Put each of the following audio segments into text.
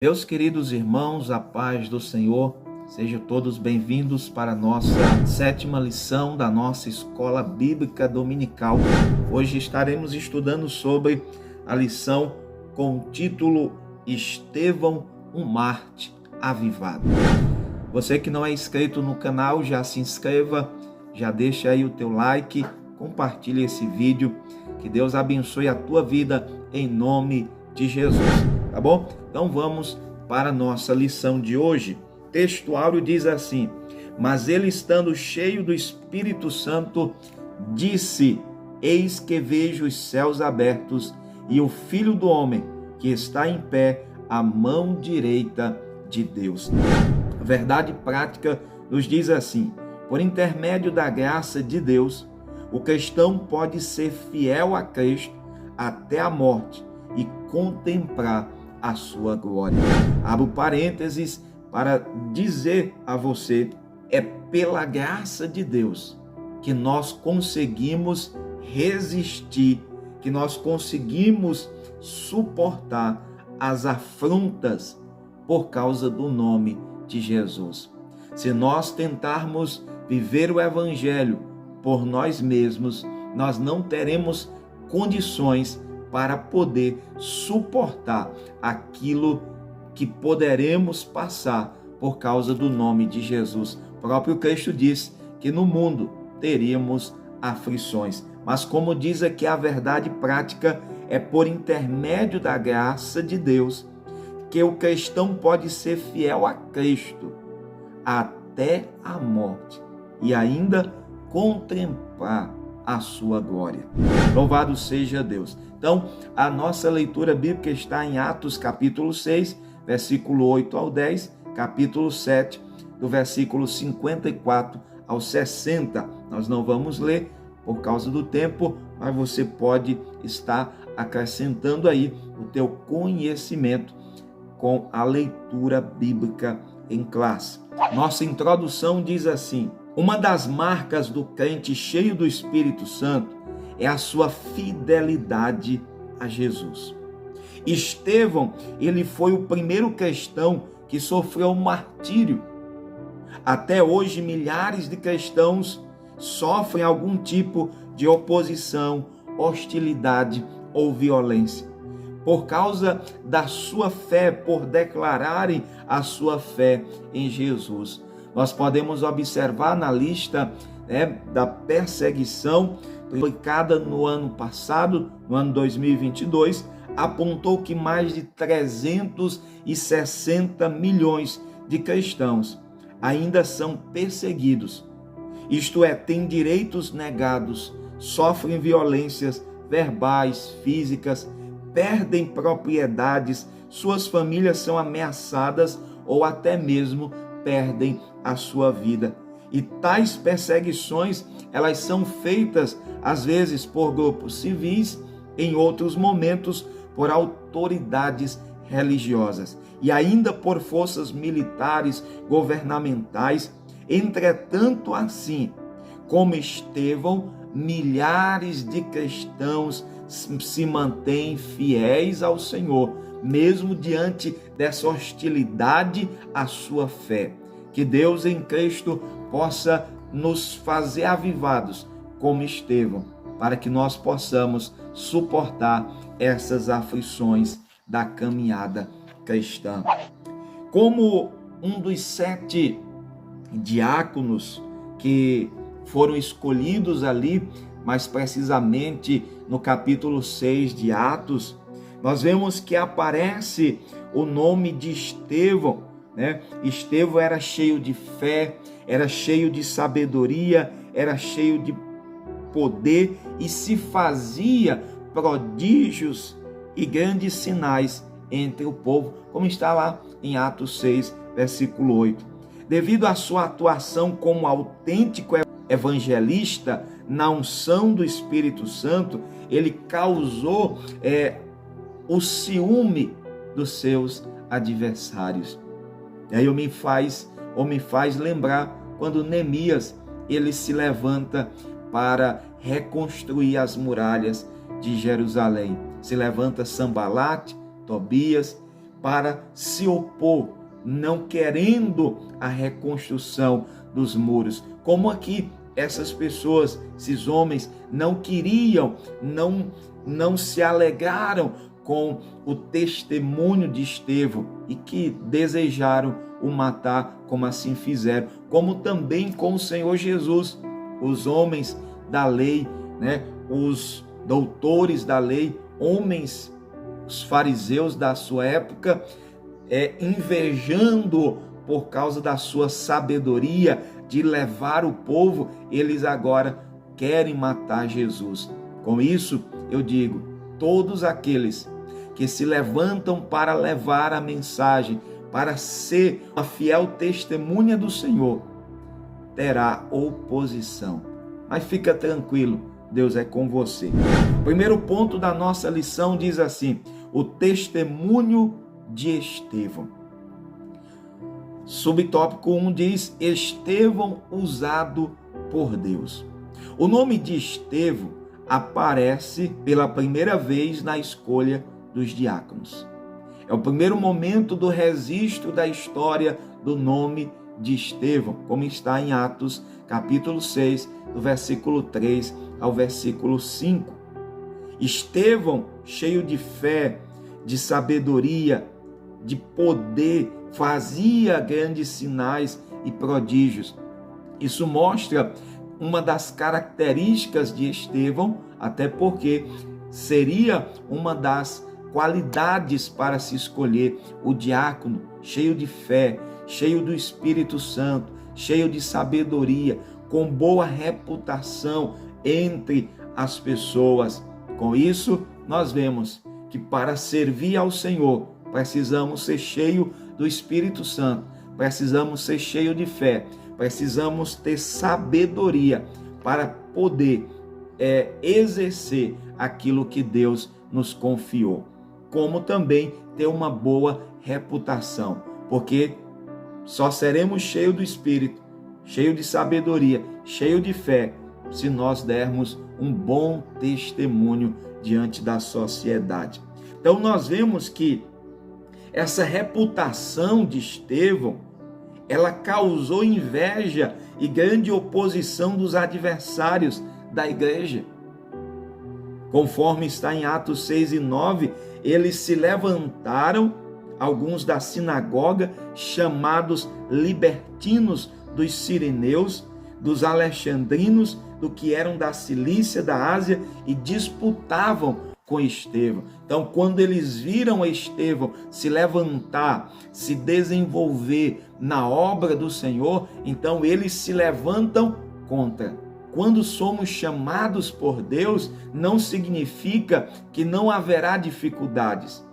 Meus queridos irmãos, a paz do Senhor, sejam todos bem-vindos para a nossa 7ª lição da nossa Escola Bíblica Dominical. Hoje estaremos estudando sobre a lição com o título Estevão, um Mártir avivado. Você que não é inscrito no canal, já se inscreva, já deixa aí o teu like, compartilhe esse vídeo, que Deus abençoe a tua vida em nome de Jesus. Tá bom? Então vamos para a nossa lição de hoje. O texto áureo diz assim: mas ele, estando cheio do Espírito Santo, disse: eis que vejo os céus abertos e o Filho do Homem que está em pé à mão direita de Deus. A verdade prática nos diz assim: por intermédio da graça de Deus, o cristão pode ser fiel a Cristo até a morte e contemplar a sua glória. Abro parênteses para dizer a você: é pela graça de Deus que nós conseguimos resistir, que nós conseguimos suportar as afrontas por causa do nome de Jesus. Se nós tentarmos viver o Evangelho por nós mesmos, nós não teremos condições para poder suportar aquilo que poderemos passar por causa do nome de Jesus. O próprio Cristo disse que no mundo teríamos aflições, mas como diz aqui, a verdade prática é por intermédio da graça de Deus que o cristão pode ser fiel a Cristo até a morte e ainda contemplar a sua glória. Louvado seja Deus. Então, a nossa leitura bíblica está em Atos capítulo 6, versículo 8 ao 10, capítulo 7, do versículo 54 ao 60. Nós não vamos ler por causa do tempo, mas você pode estar acrescentando aí o teu conhecimento com a leitura bíblica em classe. Nossa introdução diz assim: uma das marcas do crente cheio do Espírito Santo é a sua fidelidade a Jesus. Estevão, ele foi o primeiro cristão que sofreu um martírio. Até hoje, milhares de cristãos sofrem algum tipo de oposição, hostilidade ou violência, por causa da sua fé, por declararem a sua fé em Jesus. Nós podemos observar na lista da perseguição aplicada no ano passado, no ano 2022, apontou que mais de 360 milhões de cristãos ainda são perseguidos. Isto é, têm direitos negados, sofrem violências verbais, físicas, perdem propriedades, suas famílias são ameaçadas ou até mesmo perdem a sua vida. E tais perseguições, elas são feitas às vezes por grupos civis, em outros momentos por autoridades religiosas e ainda por forças militares, governamentais. Entretanto, assim como Estevão, milhares de cristãos se mantêm fiéis ao Senhor, mesmo diante dessa hostilidade à sua fé. Que Deus em Cristo possa nos fazer avivados como Estevão, para que nós possamos suportar essas aflições da caminhada cristã. Como um dos 7 diáconos que foram escolhidos ali, mais precisamente no capítulo 6 de Atos, nós vemos que aparece o nome de Estevão. Estevão era cheio de fé, era cheio de sabedoria, era cheio de poder e se fazia prodígios e grandes sinais entre o povo, como está lá em Atos 6, versículo 8. Devido à sua atuação como autêntico evangelista na unção do Espírito Santo, ele causou o ciúme dos seus adversários. E aí me faz lembrar quando Neemias ele se levanta para reconstruir as muralhas de Jerusalém. Se levanta Sanbalate, Tobias, para se opor, não querendo a reconstrução dos muros. Como aqui essas pessoas, esses homens, não queriam, não se alegraram com o testemunho de Estevão e que desejaram o matar, como assim fizeram, como também com o Senhor Jesus. Os homens da lei, os doutores da lei, homens, os fariseus da sua época, invejando por causa da sua sabedoria de levar o povo, eles agora querem matar Jesus. Com isso, eu digo, todos aqueles que se levantam para levar a mensagem, para ser uma fiel testemunha do Senhor, terá oposição. Mas fica tranquilo, Deus é com você. O primeiro ponto da nossa lição diz assim: o testemunho de Estevão. Subtópico 1 diz: Estevão usado por Deus. O nome de Estevão aparece pela primeira vez na escolha dos diáconos. É o primeiro momento do registro da história do nome de Estevão, como está em Atos, capítulo 6, do versículo 3 ao versículo 5. Estevão, cheio de fé, de sabedoria, de poder, fazia grandes sinais e prodígios. Isso mostra uma das características de Estevão, até porque seria uma das qualidades para se escolher o diácono, cheio de fé, cheio do Espírito Santo, cheio de sabedoria, com boa reputação entre as pessoas. Com isso, nós vemos que para servir ao Senhor, precisamos ser cheios do Espírito Santo, precisamos ser cheios de fé, precisamos ter sabedoria para poder exercer aquilo que Deus nos confiou, como também ter uma boa reputação, porque só seremos cheios do Espírito, cheios de sabedoria, cheios de fé, se nós dermos um bom testemunho diante da sociedade. Então nós vemos que essa reputação de Estevão, ela causou inveja e grande oposição dos adversários da igreja. Conforme está em Atos 6 e 9, eles se levantaram, alguns da sinagoga, chamados libertinos dos sirineus, dos alexandrinos, do que eram da Cilícia, da Ásia, e disputavam com Estevão. Então, quando eles viram Estevão se levantar, se desenvolver na obra do Senhor, então eles se levantam contra. Quando somos chamados por Deus, não significa que não haverá dificuldades.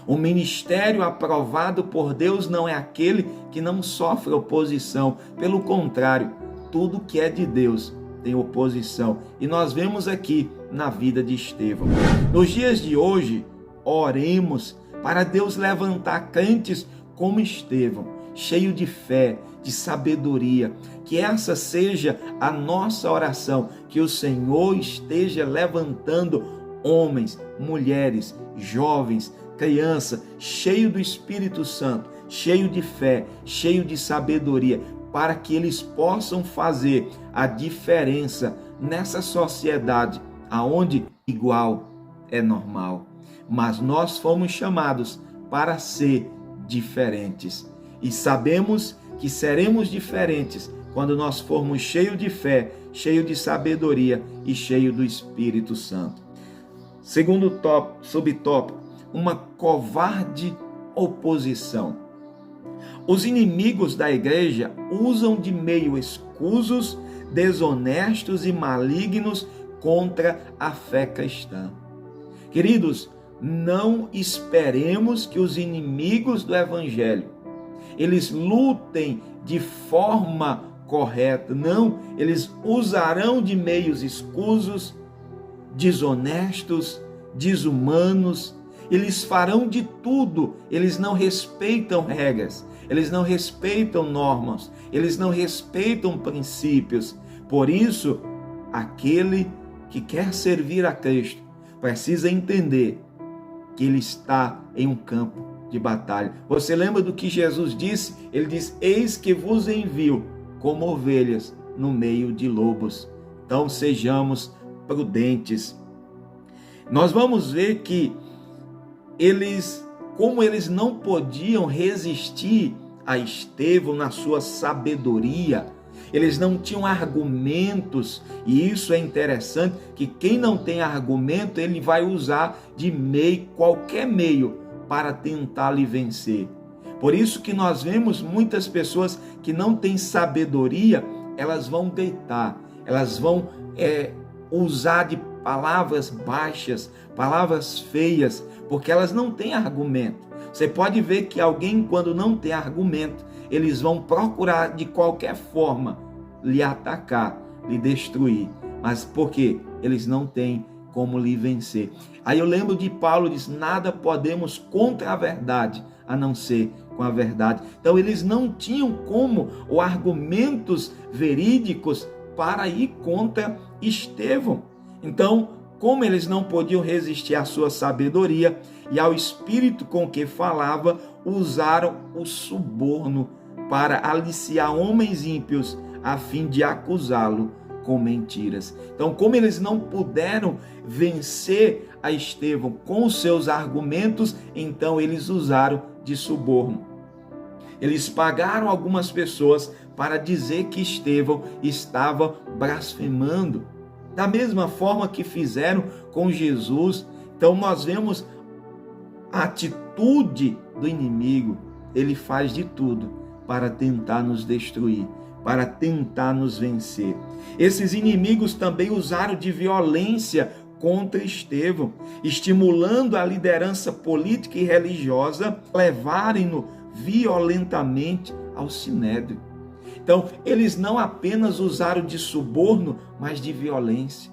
O ministério aprovado por Deus não é aquele que não sofre oposição. Pelo contrário, tudo que é de Deus tem oposição. E nós vemos aqui na vida de Estevão. Nos dias de hoje, oremos para Deus levantar crentes como Estevão, cheio de fé, de sabedoria. Que essa seja a nossa oração, que o Senhor esteja levantando homens, mulheres, jovens, crianças, cheio do Espírito Santo, cheio de fé, cheio de sabedoria, para que eles possam fazer a diferença nessa sociedade aonde igual é normal. Mas nós fomos chamados para ser diferentes. E sabemos que seremos diferentes quando nós formos cheios de fé, cheios de sabedoria e cheios do Espírito Santo. Segundo subtópico, uma covarde oposição. Os inimigos da igreja usam de meios escusos, desonestos e malignos contra a fé cristã. Queridos, não esperemos que os inimigos do evangelho eles lutem de forma correta. Não, eles usarão de meios escusos, desonestos, desumanos. Eles farão de tudo. Eles não respeitam regras, eles não respeitam normas, eles não respeitam princípios. Por isso, aquele que quer servir a Cristo precisa entender que ele está em um campo de batalha. Você lembra do que Jesus disse? Ele diz: eis que vos envio como ovelhas no meio de lobos. Então sejamos prudentes. Nós vamos ver que como eles não podiam resistir a Estevão na sua sabedoria, eles não tinham argumentos, e isso é interessante, que quem não tem argumento, ele vai usar de qualquer meio para tentar lhe vencer. Por isso que nós vemos muitas pessoas que não têm sabedoria, elas vão deitar, elas vão usar de palavras baixas, palavras feias, porque elas não têm argumento. Você pode ver que alguém, quando não tem argumento, eles vão procurar de qualquer forma lhe atacar, lhe destruir. Mas por quê? Eles não têm como lhe vencer. Aí eu lembro de Paulo, diz: nada podemos contra a verdade, a não ser com a verdade. Então eles não tinham como, ou argumentos verídicos para ir contra Estevão. Então, como eles não podiam resistir à sua sabedoria e ao espírito com que falava, usaram o suborno para aliciar homens ímpios a fim de acusá-lo com mentiras. Então, como eles não puderam vencer a Estevão com os seus argumentos, então eles usaram de suborno. Eles pagaram algumas pessoas para dizer que Estevão estava blasfemando, da mesma forma que fizeram com Jesus. Então nós vemos a atitude do inimigo. Ele faz de tudo para tentar nos destruir, para tentar nos vencer. Esses inimigos também usaram de violência contra Estevão, estimulando a liderança política e religiosa, levarem-no violentamente ao sinédrio. Então, eles não apenas usaram de suborno, mas de violência.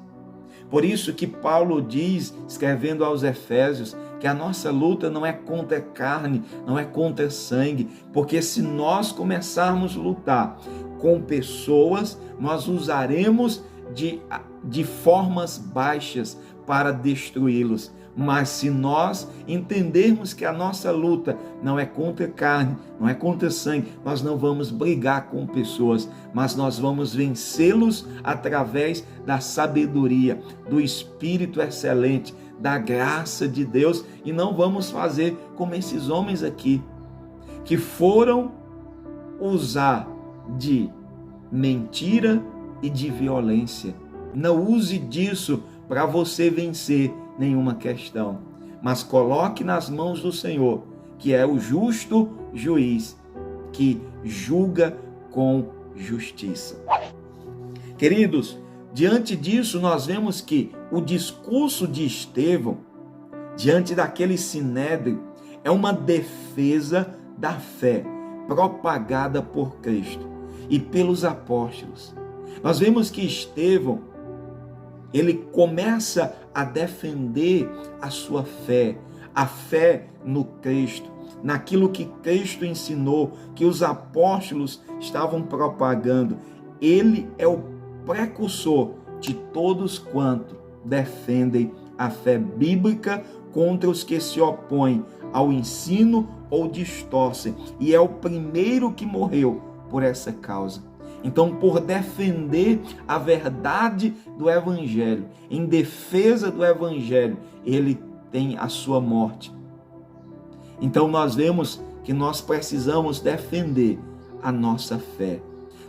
Por isso que Paulo diz, escrevendo aos Efésios, que a nossa luta não é contra carne, não é contra sangue, porque se nós começarmos a lutar com pessoas, nós usaremos de formas baixas para destruí-los. Mas se nós entendermos que a nossa luta não é contra carne, não é contra sangue, nós não vamos brigar com pessoas, mas nós vamos vencê-los através da sabedoria, do Espírito excelente, da graça de Deus, e não vamos fazer como esses homens aqui, que foram usar de mentira e de violência. Não use disso para você vencer nenhuma questão, mas coloque nas mãos do Senhor, que é o justo juiz, que julga com justiça. Queridos, diante disso nós vemos que o discurso de Estevão, diante daquele sinédrio, é uma defesa da fé propagada por Cristo e pelos apóstolos. Nós vemos que Estevão, ele começa a defender a sua fé, a fé no Cristo, naquilo que Cristo ensinou, que os apóstolos estavam propagando. Ele é o precursor de todos quanto defendem a fé bíblica contra os que se opõem ao ensino ou distorcem, e é o primeiro que morreu por essa causa. Então, por defender a verdade do Evangelho, em defesa do Evangelho, ele tem a sua morte. Então, nós vemos que nós precisamos defender a nossa fé.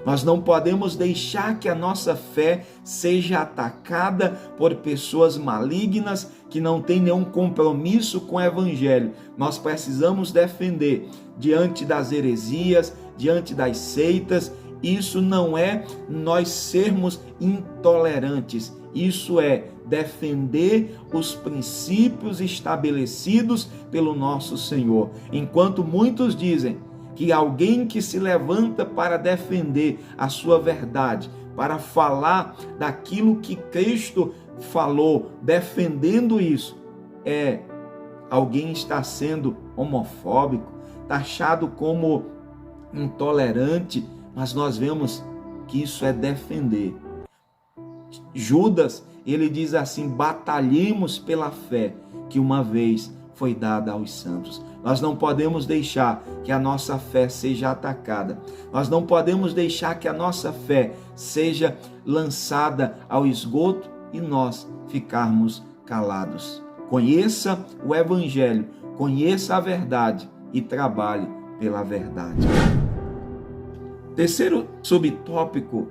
Nós não podemos deixar que a nossa fé seja atacada por pessoas malignas que não têm nenhum compromisso com o Evangelho. Nós precisamos defender diante das heresias, diante das seitas. Isso não é nós sermos intolerantes, isso é defender os princípios estabelecidos pelo nosso Senhor. Enquanto muitos dizem que alguém que se levanta para defender a sua verdade, para falar daquilo que Cristo falou, defendendo isso, alguém está sendo homofóbico, taxado como intolerante, mas nós vemos que isso é defender. Judas, ele diz assim: batalhemos pela fé que uma vez foi dada aos santos. Nós não podemos deixar que a nossa fé seja atacada. Nós não podemos deixar que a nossa fé seja lançada ao esgoto e nós ficarmos calados. Conheça o Evangelho, conheça a verdade e trabalhe pela verdade. Terceiro subtópico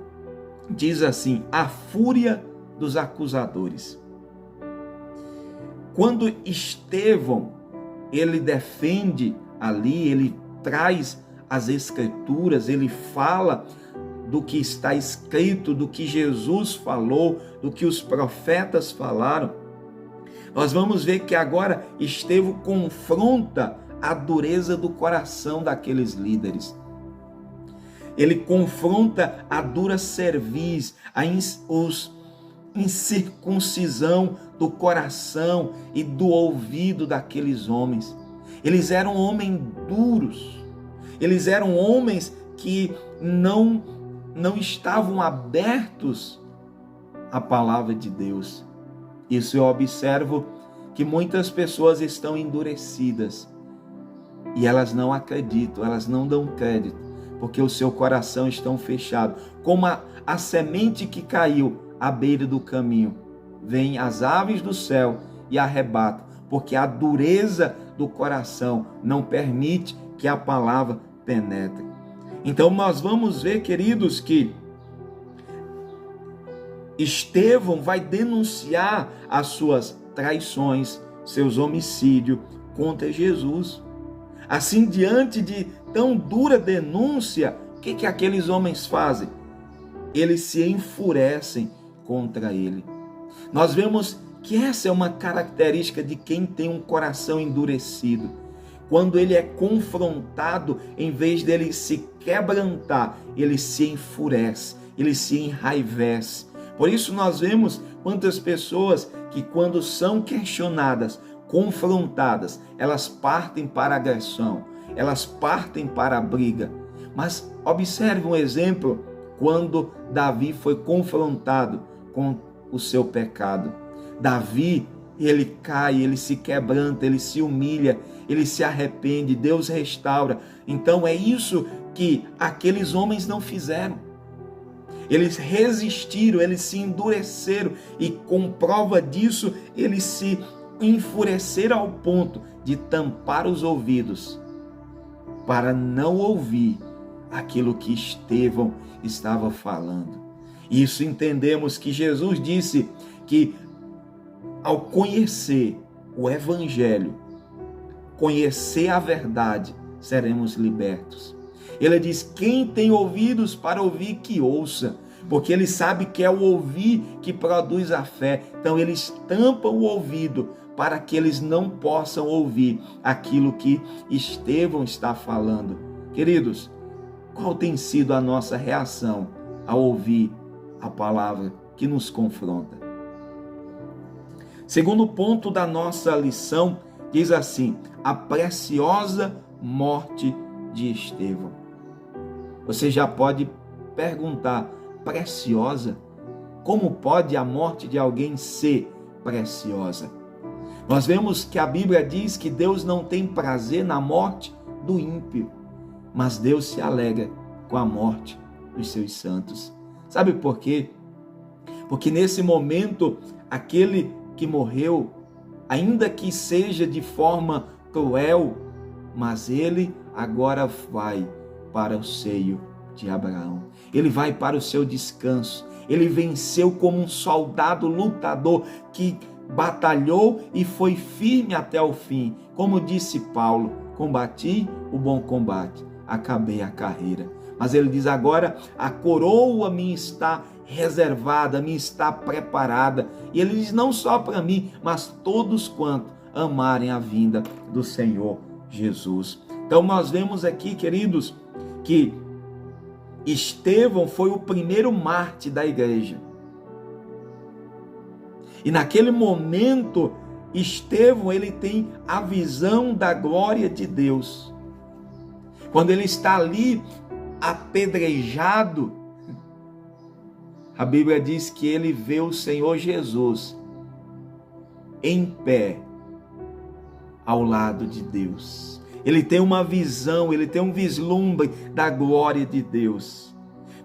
diz assim: a fúria dos acusadores. Quando Estevão, ele defende ali, ele traz as escrituras, ele fala do que está escrito, do que Jesus falou, do que os profetas falaram, nós vamos ver que agora Estevão confronta a dureza do coração daqueles líderes. Ele confronta a dura cerviz, a incircuncisão do coração e do ouvido daqueles homens. Eles eram homens duros, eles eram homens que não estavam abertos à palavra de Deus. Isso eu observo que muitas pessoas estão endurecidas e elas não acreditam, elas não dão crédito, porque o seu coração está fechado. Como a semente que caiu à beira do caminho, vêm as aves do céu e arrebatam, porque a dureza do coração não permite que a palavra penetre. Então nós vamos ver, queridos, que Estevão vai denunciar as suas traições, seus homicídios contra Jesus. Assim, diante de tão dura denúncia, o que aqueles homens fazem? Eles se enfurecem contra ele. Nós vemos que essa é uma característica de quem tem um coração endurecido. Quando ele é confrontado, em vez dele se quebrantar, ele se enfurece, ele se enraivece. Por isso nós vemos quantas pessoas que, quando são questionadas, confrontadas, elas partem para a agressão, elas partem para a briga. Mas observe um exemplo quando Davi foi confrontado com o seu pecado. Davi, ele cai, ele se quebranta, ele se humilha, ele se arrepende, Deus restaura. Então é isso que aqueles homens não fizeram. Eles resistiram, eles se endureceram e, com prova disso, eles se enfureceram ao ponto de tampar os ouvidos para não ouvir aquilo que Estevão estava falando. Isso entendemos que Jesus disse que, ao conhecer o Evangelho, conhecer a verdade, seremos libertos. Ele diz: quem tem ouvidos para ouvir, que ouça, porque ele sabe que é o ouvir que produz a fé. Então eles tampam o ouvido para que eles não possam ouvir aquilo que Estevão está falando. Queridos, qual tem sido a nossa reação ao ouvir a palavra que nos confronta? Segundo ponto da nossa lição, diz assim: a preciosa morte de Estevão. Você já pode perguntar: preciosa? Como pode a morte de alguém ser preciosa? Nós vemos que a Bíblia diz que Deus não tem prazer na morte do ímpio, mas Deus se alegra com a morte dos seus santos. Sabe por quê? Porque nesse momento, aquele que morreu, ainda que seja de forma cruel, mas ele agora vai para o seio de Abraão. Ele vai para o seu descanso. Ele venceu como um soldado lutador que batalhou e foi firme até o fim. Como disse Paulo: combati o bom combate, acabei a carreira. Mas ele diz agora: a coroa me está reservada, me está preparada. E ele diz: não só para mim, mas todos quanto amarem a vinda do Senhor Jesus. Então nós vemos aqui, queridos, que Estevão foi o primeiro mártir da igreja. E naquele momento, Estevão, ele tem a visão da glória de Deus. Quando ele está ali apedrejado, a Bíblia diz que ele vê o Senhor Jesus em pé, ao lado de Deus. Ele tem uma visão, ele tem um vislumbre da glória de Deus.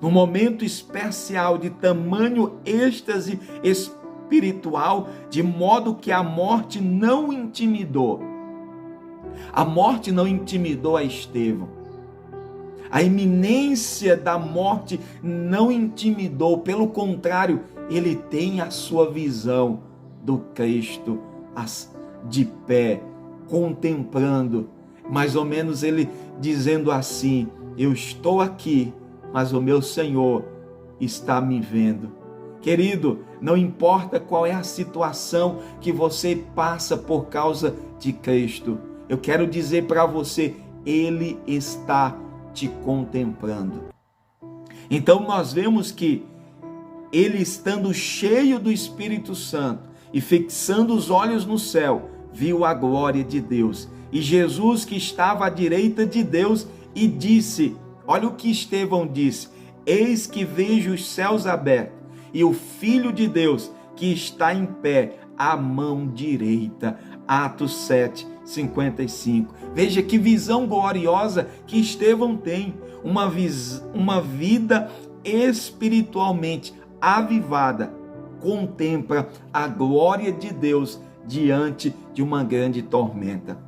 Num momento especial de tamanho êxtase espiritual, de modo que a morte não intimidou. A morte não intimidou a Estevão. A iminência da morte não intimidou, pelo contrário, ele tem a sua visão do Cristo de pé, contemplando, mais ou menos ele dizendo assim: eu estou aqui, mas o meu Senhor está me vendo. Querido, não importa qual é a situação que você passa por causa de Cristo, eu quero dizer para você, Ele está te contemplando. Então nós vemos que ele, estando cheio do Espírito Santo e fixando os olhos no céu, viu a glória de Deus e Jesus que estava à direita de Deus, e disse, olha o que Estevão disse: eis que vejo os céus abertos e o Filho de Deus que está em pé à mão direita. Atos 7:55. Veja que visão gloriosa que Estevão tem, uma vida espiritualmente avivada, contempla a glória de Deus diante de uma grande tormenta.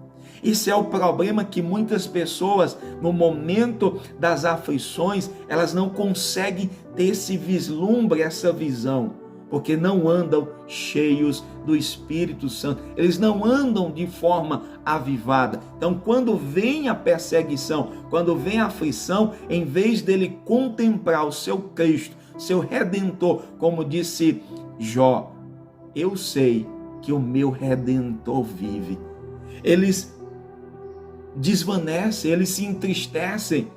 Esse é o problema, que muitas pessoas, no momento das aflições, elas não conseguem ter esse vislumbre, essa visão, porque não andam cheios do Espírito Santo, eles não andam de forma avivada. Então, quando vem a perseguição, quando vem a aflição, em vez dele contemplar o seu Cristo, seu Redentor, como disse Jó, eu sei que o meu Redentor vive. Eles desvanecem, eles se entristecem,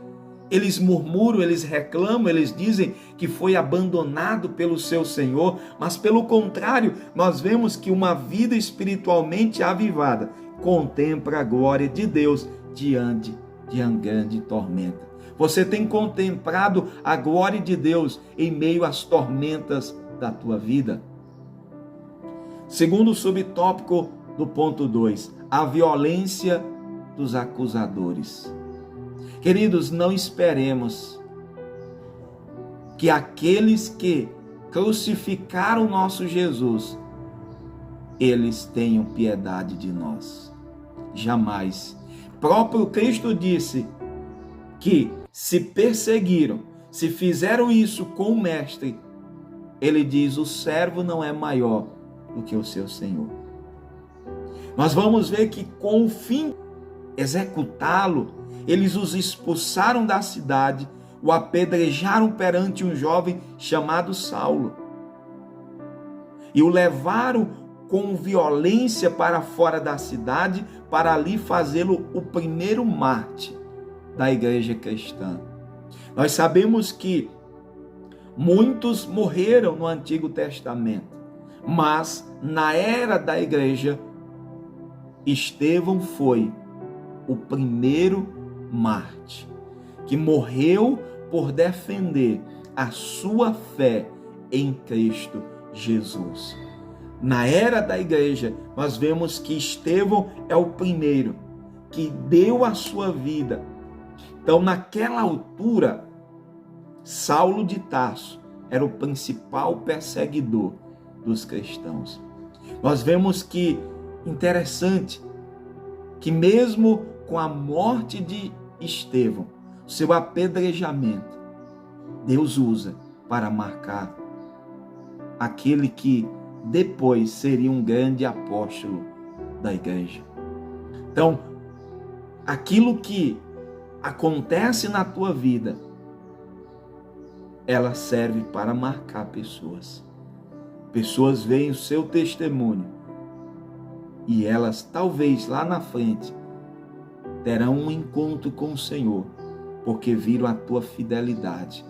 eles murmuram, eles reclamam, eles dizem que foi abandonado pelo seu Senhor, mas pelo contrário, nós vemos que uma vida espiritualmente avivada contempla a glória de Deus diante de uma grande tormenta. Você tem contemplado a glória de Deus em meio às tormentas da tua vida? Segundo subtópico do ponto 2, a violência dos acusadores. Queridos, não esperemos que aqueles que crucificaram nosso Jesus, eles tenham piedade de nós. Jamais. Próprio Cristo disse que se perseguiram, se fizeram isso com o Mestre, ele diz, o servo não é maior do que o seu Senhor. Nós vamos ver que com o fim de executá-lo, eles os expulsaram da cidade, o apedrejaram perante um jovem chamado Saulo e o levaram com violência para fora da cidade, para ali fazê-lo o primeiro mártir da igreja cristã. Nós sabemos que muitos morreram no Antigo Testamento, mas na era da igreja, Estevão foi o primeiro mártir que morreu por defender a sua fé em Cristo Jesus. Na era da igreja, nós vemos que Estevão é o primeiro que deu a sua vida. Então, naquela altura, Saulo de Tarso era o principal perseguidor dos cristãos. Nós vemos que, interessante, que mesmo com a morte de Estevão, seu apedrejamento, Deus usa para marcar aquele que depois seria um grande apóstolo da igreja. Então, aquilo que acontece na tua vida, ela serve para marcar pessoas. Pessoas veem o seu testemunho e elas talvez lá na frente terão um encontro com o Senhor, porque viram a tua fidelidade,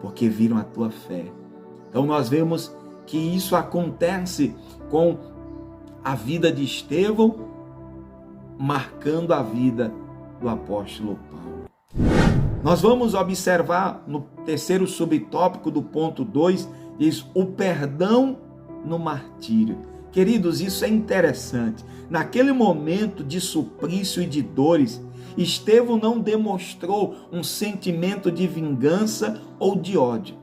porque viram a tua fé. Então nós vemos que isso acontece com a vida de Estevão, marcando a vida do apóstolo Paulo. Nós vamos observar no terceiro subtópico do ponto 2, diz o perdão no martírio. Queridos, isso é interessante. Naquele momento de suplício e de dores, Estevão não demonstrou um sentimento de vingança ou de ódio.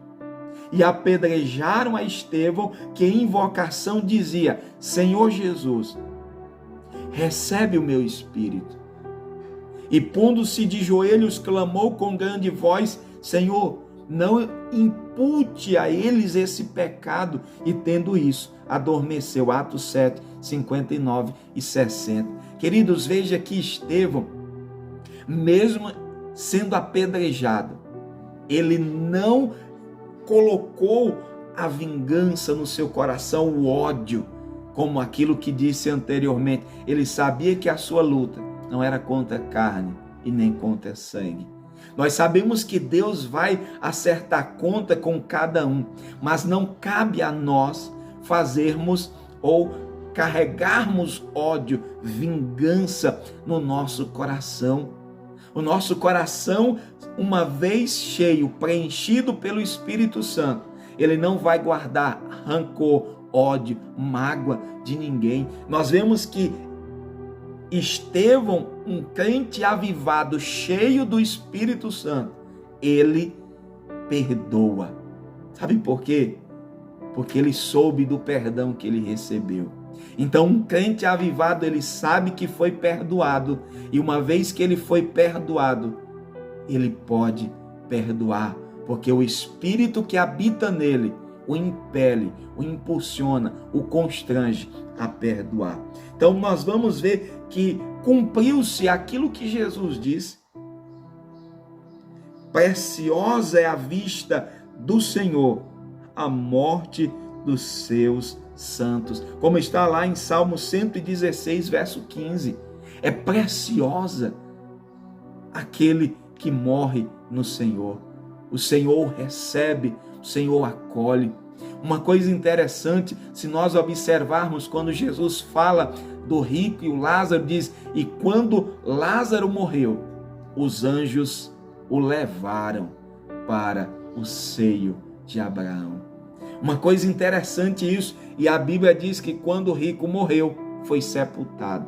E apedrejaram a Estevão, que em invocação dizia: Senhor Jesus, recebe o meu espírito. E pondo-se de joelhos, clamou com grande voz: Senhor, não impute a eles esse pecado. E tendo isso, adormeceu. Atos 7, 59 e 60. Queridos, veja que Estevão, mesmo sendo apedrejado, ele não colocou a vingança no seu coração, o ódio, como aquilo que disse anteriormente. Ele sabia que a sua luta não era contra carne e nem contra sangue. Nós sabemos que Deus vai acertar conta com cada um, mas não cabe a nós fazermos ou carregarmos ódio, vingança no nosso coração. O nosso coração, uma vez cheio, preenchido pelo Espírito Santo, ele não vai guardar rancor, ódio, mágoa de ninguém. Nós vemos que Estevão, um crente avivado, cheio do Espírito Santo, ele perdoa. Sabe por quê? Porque ele soube do perdão que ele recebeu. Então, um crente avivado, ele sabe que foi perdoado. E uma vez que ele foi perdoado, ele pode perdoar. Porque o Espírito que habita nele o impele, o impulsiona, o constrange a perdoar. Então, nós vamos ver que cumpriu-se aquilo que Jesus disse. Preciosa é a vista do Senhor a morte dos seus santos. Como está lá em Salmo 116, verso 15. É preciosa aquele que morre no Senhor. O Senhor recebe, o Senhor acolhe. Uma coisa interessante, se nós observarmos quando Jesus fala do rico e o Lázaro, diz: e quando Lázaro morreu, os anjos o levaram para o seio de Abraão. Uma coisa interessante isso, e a Bíblia diz que quando o rico morreu, foi sepultado.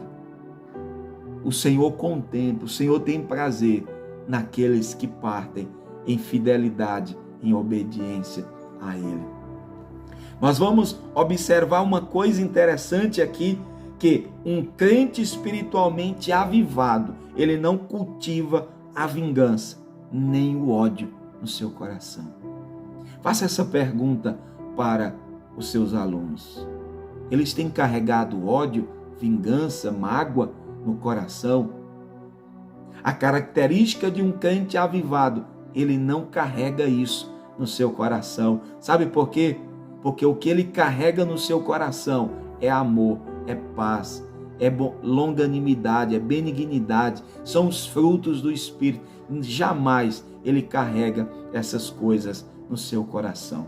O Senhor contempla, o Senhor tem prazer naqueles que partem em fidelidade, em obediência a Ele. Nós vamos observar uma coisa interessante aqui, que um crente espiritualmente avivado, ele não cultiva a vingança, nem o ódio no seu coração. Faça essa pergunta para os seus alunos. Eles têm carregado ódio, vingança, mágoa no coração? A característica de um crente avivado, ele não carrega isso no seu coração. Sabe por quê? Porque o que ele carrega no seu coração é amor, é paz, é longanimidade, é benignidade, são os frutos do Espírito. Jamais ele carrega essas coisas no seu coração.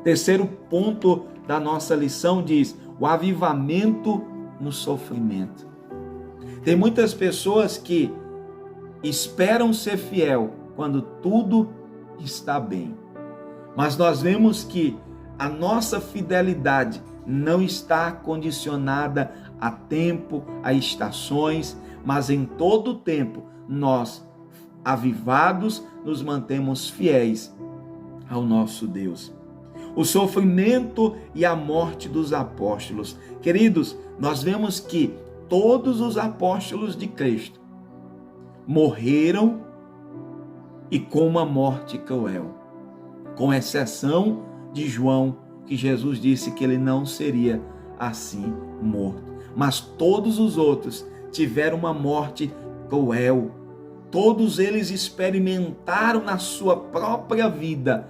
Terceiro ponto da nossa lição diz: o avivamento no sofrimento. Tem muitas pessoas que esperam ser fiel quando tudo está bem. Mas nós vemos que a nossa fidelidade não está condicionada a tempo, a estações, mas em todo tempo nós, avivados, nos mantemos fiéis ao nosso Deus. O sofrimento e a morte dos apóstolos. Queridos, nós vemos que todos os apóstolos de Cristo morreram e com uma morte cruel, com exceção de João, que Jesus disse que ele não seria assim morto. Mas todos os outros tiveram uma morte cruel. Todos eles experimentaram na sua própria vida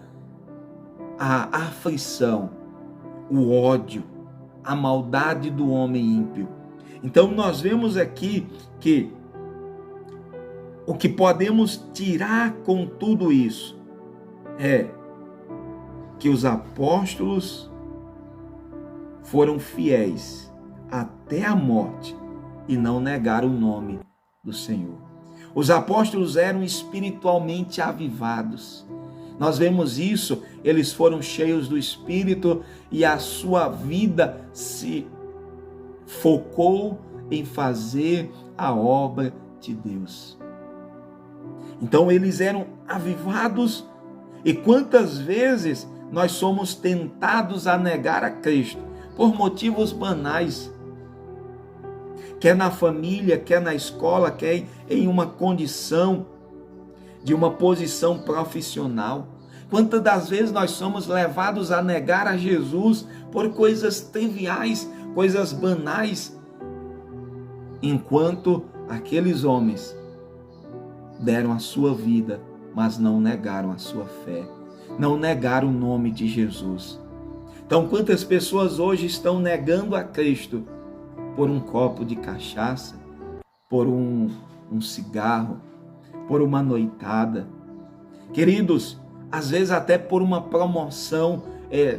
a aflição, o ódio, a maldade do homem ímpio. Então nós vemos aqui que o que podemos tirar com tudo isso é que os apóstolos foram fiéis até a morte e não negaram o nome do Senhor. Os apóstolos eram espiritualmente avivados. Nós vemos isso, eles foram cheios do Espírito e a sua vida se focou em fazer a obra de Deus. Então eles eram avivados, e quantas vezes nós somos tentados a negar a Cristo por motivos banais, quer na família, quer na escola, quer em uma condição de uma posição profissional. Quantas das vezes nós somos levados a negar a Jesus por coisas triviais, coisas banais, enquanto aqueles homens deram a sua vida, mas não negaram a sua fé, não negaram o nome de Jesus. Então, quantas pessoas hoje estão negando a Cristo por um copo de cachaça, por um cigarro, por uma noitada. Queridos, às vezes até por uma promoção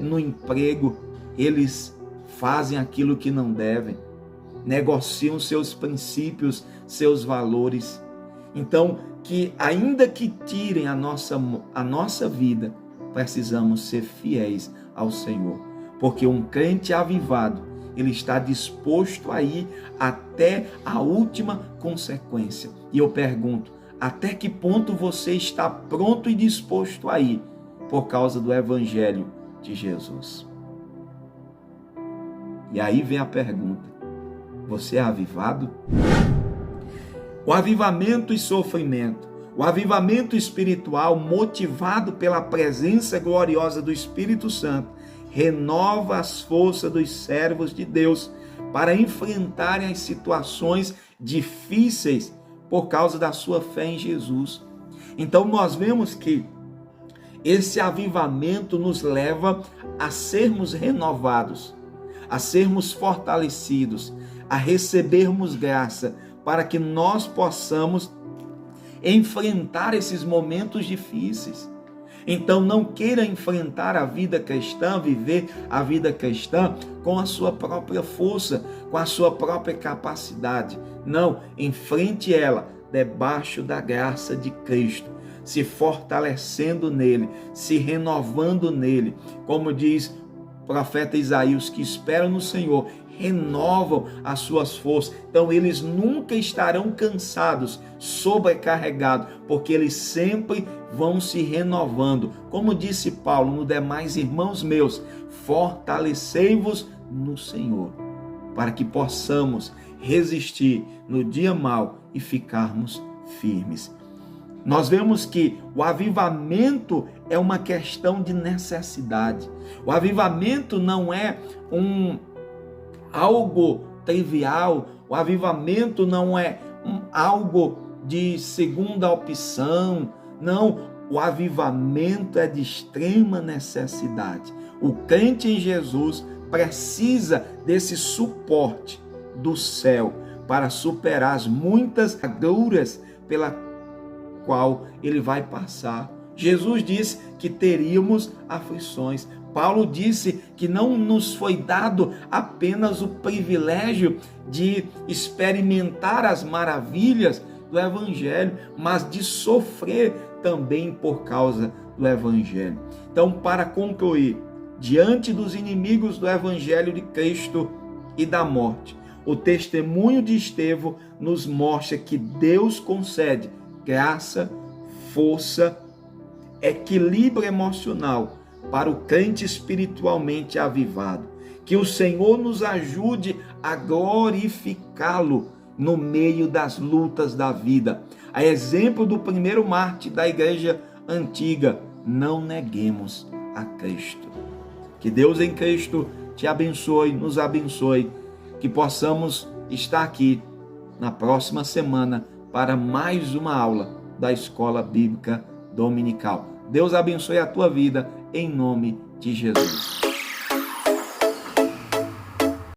no emprego, eles fazem aquilo que não devem, negociam seus princípios, seus valores. Então, que ainda que tirem a nossa vida, precisamos ser fiéis ao Senhor, porque um crente avivado, ele está disposto a ir até a última consequência. E eu pergunto, até que ponto você está pronto e disposto a ir por causa do Evangelho de Jesus? E aí vem a pergunta, você é avivado? O avivamento e sofrimento, o avivamento espiritual motivado pela presença gloriosa do Espírito Santo, renova as forças dos servos de Deus para enfrentarem as situações difíceis por causa da sua fé em Jesus. Então nós vemos que esse avivamento nos leva a sermos renovados, a sermos fortalecidos, a recebermos graça, para que nós possamos enfrentar esses momentos difíceis. Então não queira enfrentar a vida cristã, viver a vida cristã com a sua própria força, com a sua própria capacidade. Não, enfrente ela debaixo da graça de Cristo, se fortalecendo nele, se renovando nele. Como diz o profeta Isaías, que esperam no Senhor, renovam as suas forças. Então eles nunca estarão cansados, sobrecarregados, porque eles sempre vão se renovando. Como disse Paulo, no demais, irmãos meus, fortalecei-vos no Senhor, para que possamos resistir no dia mau e ficarmos firmes. Nós vemos que o avivamento é uma questão de necessidade. O avivamento não é algo trivial, o avivamento não é algo de segunda opção, não, o avivamento é de extrema necessidade. O crente em Jesus precisa desse suporte do céu para superar as muitas agruras pela qual ele vai passar. Jesus disse que teríamos aflições. Paulo disse que não nos foi dado apenas o privilégio de experimentar as maravilhas do Evangelho, mas de sofrer também por causa do Evangelho. Então, para concluir, diante dos inimigos do Evangelho de Cristo e da morte, o testemunho de Estevão nos mostra que Deus concede graça, força, equilíbrio emocional para o crente espiritualmente avivado. Que o Senhor nos ajude a glorificá-lo no meio das lutas da vida. A exemplo do primeiro mártir da igreja antiga, não neguemos a Cristo. Que Deus em Cristo te abençoe, nos abençoe, que possamos estar aqui na próxima semana para mais uma aula da Escola Bíblica Dominical. Deus abençoe a tua vida, em nome de Jesus.